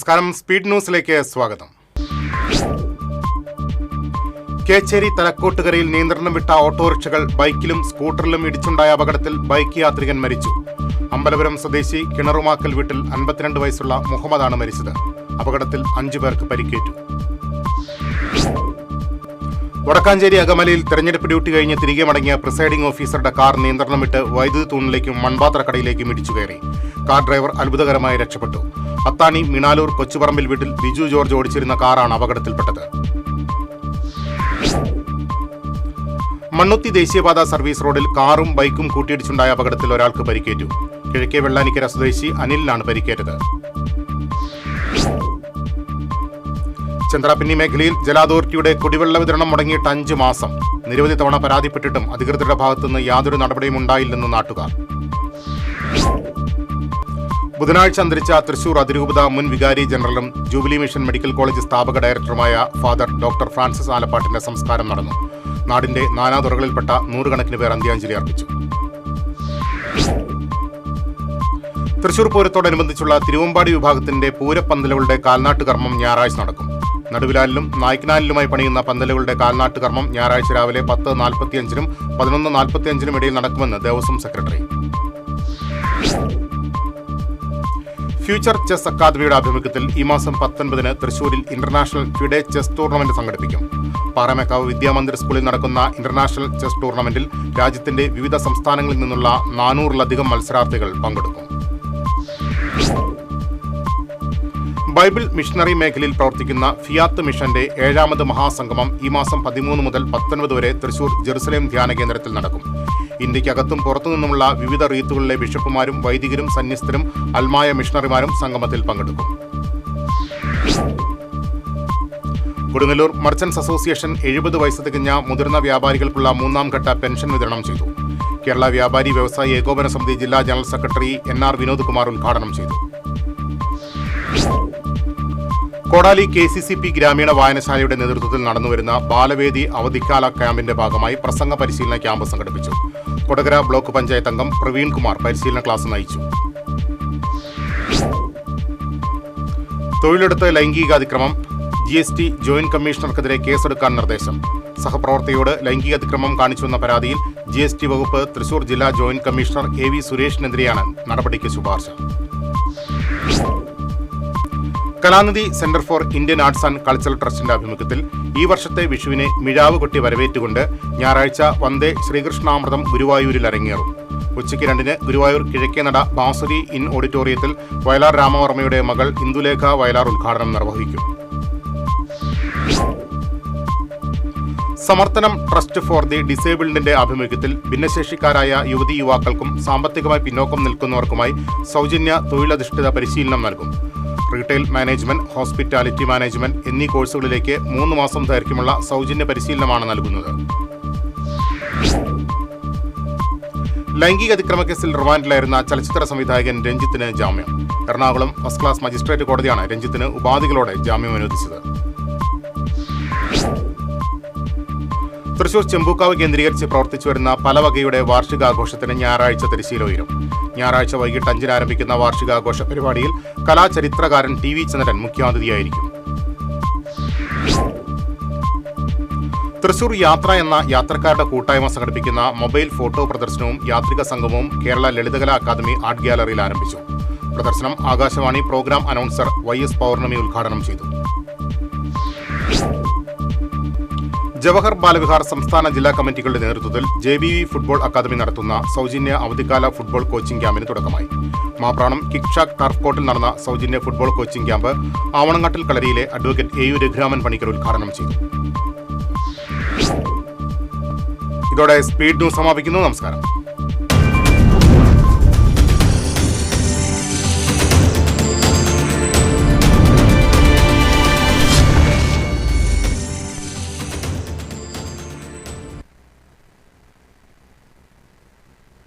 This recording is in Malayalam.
നമസ്കാരം, സ്പീഡ് ന്യൂസിലേക്ക് സ്വാഗതം. കേച്ചേരി തലക്കോട്ടുകരയിൽ നിയന്ത്രണം വിട്ട ഓട്ടോറിക്ഷകൾ ബൈക്കിലും സ്കൂട്ടറിലും ഇടിച്ചുണ്ടായ അപകടത്തിൽ ബൈക്ക് യാത്രികൻ മരിച്ചു. അമ്പലപുരം സ്വദേശി കിണറുമാക്കൽ വീട്ടിൽ 52 വയസ്സുള്ള മുഹമ്മദാണ് മരിച്ചത്. അപകടത്തിൽ 5 പേർക്ക് പരിക്കേറ്റു. വടക്കാഞ്ചേരി അകമലയിൽ തെരഞ്ഞെടുപ്പ് ഡ്യൂട്ടി കഴിഞ്ഞ് തിരികെ മടങ്ങിയ പ്രിസൈഡിംഗ് ഓഫീസറുടെ കാർ നിയന്ത്രണം വിട്ട് വൈദ്യുതി തൂണിലേക്കും മൺപാത്രക്കടയിലേക്കും ഇടിച്ചു കയറി. കാർ ഡ്രൈവർ അത്ഭുതകരമായി രക്ഷപ്പെട്ടു. അത്താണി മിണാലൂർ കൊച്ചുപറമ്പിൽ വീട്ടിൽ ബിജു ജോർജ് ഓടിച്ചിരുന്ന കാറാണ് അപകടത്തിൽപ്പെട്ടത്. മണ്ണുത്തി ദേശീയപാത സർവീസ് റോഡിൽ കാറും ബൈക്കും കൂട്ടിയിടിച്ചുണ്ടായ അപകടത്തിൽ ഒരാൾക്ക് പരിക്കേറ്റു. കിഴക്കേ വെള്ളാനിക്കര സ്വദേശി അനിലിനാണ് പരിക്കേറ്റത്. ചന്ദ്രാപിന്നി മേഖലയിൽ ജല അതോറിറ്റിയുടെ കുടിവെള്ള വിതരണം മുടങ്ങിയിട്ട് 5 മാസം. നിരവധി തവണ പരാതിപ്പെട്ടിട്ടും അധികൃതരുടെ ഭാഗത്തുനിന്ന് യാതൊരു നടപടിയും ഉണ്ടായില്ലെന്ന് നാട്ടുകാർ. ബുധനാഴ്ച അന്തരിച്ച തൃശൂർ അതിരൂപത മുൻ വികാരി ജനറലും ജൂബിലി മിഷൻ മെഡിക്കൽ കോളേജ് സ്ഥാപക ഡയറക്ടറുമായ ഫാദർ ഡോക്ടർ ഫ്രാൻസിസ് ആലപ്പാട്ടിന്റെ സംസ്കാരം നടന്നു. നാടിന്റെ നാനാതുറകളിൽപ്പെട്ട 100 കണക്കിന് പേർ അന്ത്യാഞ്ജലി അർപ്പിച്ചു. തൃശൂർ പൂരത്തോടനുബന്ധിച്ചുള്ള തിരുവമ്പാടി വിഭാഗത്തിന്റെ പൂരപ്പന്തലുകളുടെ കാൽനാട്ടുകർമ്മം ഞായറാഴ്ച നടക്കും. നടുവിലാലിലും നായ്ക്കനാലിലുമായി പണിയുന്ന പന്തലുകളുടെ കാൽനാട്ടുകർമ്മം ഞായറാഴ്ച രാവിലെ 10:45-നും 11:45-നും ഇടയിൽ നടക്കുമെന്ന് ദേവസ്വം സെക്രട്ടറി. ഫ്യൂച്ചർ ചെസ് അക്കാദമിയുടെ ആഭിമുഖ്യത്തിൽ ഈ മാസം 19-ന് തൃശൂരിൽ ഇന്റർനാഷണൽ ഫിഡെ ചെസ് ടൂർണമെന്റ് സംഘടിപ്പിക്കും. പാറമേക്കാവ് വിദ്യാമന്ദിർ സ്കൂളിൽ നടക്കുന്ന ഇന്റർനാഷണൽ ചെസ് ടൂർണമെന്റിൽ രാജ്യത്തിന്റെ വിവിധ സംസ്ഥാനങ്ങളിൽ നിന്നുള്ള 400-ലധികം മത്സരാർത്ഥികൾ പങ്കെടുക്കും. ബൈബിൾ മിഷണറി മേഖലയിൽ പ്രവർത്തിക്കുന്ന ഫിയാത്ത് മിഷന്റെ 7ാമത് മഹാസംഗമം ഈ മാസം 13 മുതൽ 19 വരെ തൃശൂർ ജെറുസലേം ധ്യാന കേന്ദ്രത്തിൽ നടക്കും. ഇന്ത്യക്കകത്തും പുറത്തുനിന്നുമുള്ള വിവിധ റീത്തുകളിലെ ബിഷപ്പുമാരും വൈദികരും സന്യസ്തരും അൽമായ മിഷണറിമാരും സംഗമത്തിൽ പങ്കെടുക്കും. കൊടുങ്ങല്ലൂർ മർച്ചന്റ്സ് അസോസിയേഷൻ 70 വയസ്സ് തികഞ്ഞ മുതിർന്ന വ്യാപാരികൾക്കുള്ള 3ാം ഘട്ട പെൻഷൻ വിതരണം ചെയ്തു. കേരള വ്യാപാരി വ്യവസായി ഏകോപന സമിതി ജില്ലാ general secretary NR Vinod Kumar ഉദ്ഘാടനം ചെയ്തു. കോടാലി KCCP ഗ്രാമീണ വായനശാലയുടെ നേതൃത്വത്തിൽ നടന്നുവരുന്ന ബാലവേദി അവധിക്കാല ക്യാമ്പിന്റെ ഭാഗമായി പ്രസംഗ പരിശീലന ക്യാമ്പ് സംഘടിപ്പിച്ചു. കൊടകര ബ്ലോക്ക് പഞ്ചായത്ത് അംഗം പ്രവീൺ കുമാർ പരിശീലന ക്ലാസ് നയിച്ചു. തൊഴിലെടുത്ത് ലൈംഗികാതിക്രമം GST ജോയിന്റ് കമ്മീഷണർക്കെതിരെ കേസെടുക്കാൻ നിർദ്ദേശം. സഹപ്രവർത്തകയോട് ലൈംഗികാതിക്രമം കാണിച്ചുവെന്ന പരാതിയിൽ GST വകുപ്പ് തൃശൂർ ജില്ലാ ജോയിന്റ് കമ്മീഷണർ AV സുരേഷിനെതിരെയാണ് നടപടിക്ക് ശുപാർശ. Kalanidhi centre for Indian arts and cultural ട്രസ്റ്റിന്റെ ആഭിമുഖ്യത്തിൽ ഈ വർഷത്തെ വിഷുവിനെ മിഴാവ് കൊട്ടി വരവേറ്റുകൊണ്ട് ഞായറാഴ്ച വന്ദേ ശ്രീകൃഷ്ണാമൃതം ഗുരുവായൂരിൽ അരങ്ങേറും. ഉച്ചയ്ക്ക് 2-ന് ഗുരുവായൂർ കിഴക്കേനട ബാസുരി ഇൻ ഓഡിറ്റോറിയത്തിൽ വയലാർ രാമവർമ്മയുടെ മകൾ ഇന്ദുലേഖ വയലാർ ഉദ്ഘാടനം നിർവഹിക്കും. സമർത്തനം ട്രസ്റ്റ് ഫോർ ദി ഡിസേബിൾഡിന്റെ ആഭിമുഖ്യത്തിൽ ഭിന്നശേഷിക്കാരായ യുവതി യുവാക്കൾക്കും സാമ്പത്തികമായി പിന്നോക്കം നിൽക്കുന്നവർക്കുമായി സൗജന്യ തൊഴിലധിഷ്ഠിത പരിശീലനം നൽകും. റീറ്റെയിൽ മാനേജ്മെന്റ്, ഹോസ്പിറ്റാലിറ്റി മാനേജ്മെന്റ് എന്നീ കോഴ്സുകളിലേക്ക് 3 മാസം ദൈർഘ്യമുള്ള സൗജന്യ പരിശീലനമാണ് നൽകുന്നത്. ലൈംഗിക അതിക്രമ കേസിൽ റിമാൻഡിലായിരുന്ന ചലച്ചിത്ര സംവിധായകൻ രഞ്ജിത്തിന് ജാമ്യം. എറണാകുളം ഫസ്റ്റ് ക്ലാസ് മജിസ്ട്രേറ്റ് കോടതിയാണ് രഞ്ജിത്തിന് ഉപാധികളോടെ ജാമ്യം അനുവദിച്ചത്. തൃശൂർ ചെമ്പൂക്കാവ് കേന്ദ്രീകരിച്ച് പ്രവർത്തിച്ചു വരുന്ന പലവകയുടെ വാർഷികാഘോഷത്തിന് ഞായറാഴ്ച തിരശ്ശീല ഉയരും. ഞായറാഴ്ച വൈകിട്ട് 5-ന് ആരംഭിക്കുന്ന വാർഷികാഘോഷ പരിപാടിയിൽ കലാചരിത്രകാരൻ TV ചന്ദ്രൻ മുഖ്യാതിഥിയായിരിക്കും. തൃശൂർ യാത്ര എന്ന യാത്രക്കാരുടെ കൂട്ടായ്മ സംഘടിപ്പിക്കുന്ന മൊബൈൽ ഫോട്ടോ പ്രദർശനവും യാത്രിക സംഗമവും കേരള ലളിതകലാ അക്കാദമി ആർട്ട് ഗ്യാലറിയിൽ ആരംഭിച്ചു. പ്രദർശനം ആകാശവാണി പ്രോഗ്രാം അനൗൺസർ YS പൗർണമി ഉദ്ഘാടനം ചെയ്തു. ജവഹർ ബാലവിഹാർ സംസ്ഥാന ജില്ലാ കമ്മിറ്റികളുടെ നേതൃത്വത്തിൽ JBV ഫുട്ബോൾ അക്കാദമി നടത്തുന്ന സൗജന്യ അവധിക്കാല ഫുട്ബോൾ കോച്ചിംഗ് ക്യാമ്പിന് തുടക്കമായി. മാപ്രാണം കിക്ഷാക് ടർഫ് കോർട്ടിൽ നടന്ന സൗജന്യ ഫുട്ബോൾ കോച്ചിംഗ് ക്യാമ്പ് ആവണങ്ങാട്ടിൽ കളരിയിലെ അഡ്വക്കേറ്റ് AU രഘുരാമൻ പണിക്കർ ഉദ്ഘാടനം ചെയ്തു. ഇതോടെ സ്പീഡ് ന്യൂസ് സമാപിക്കുന്നു. നമസ്കാരം.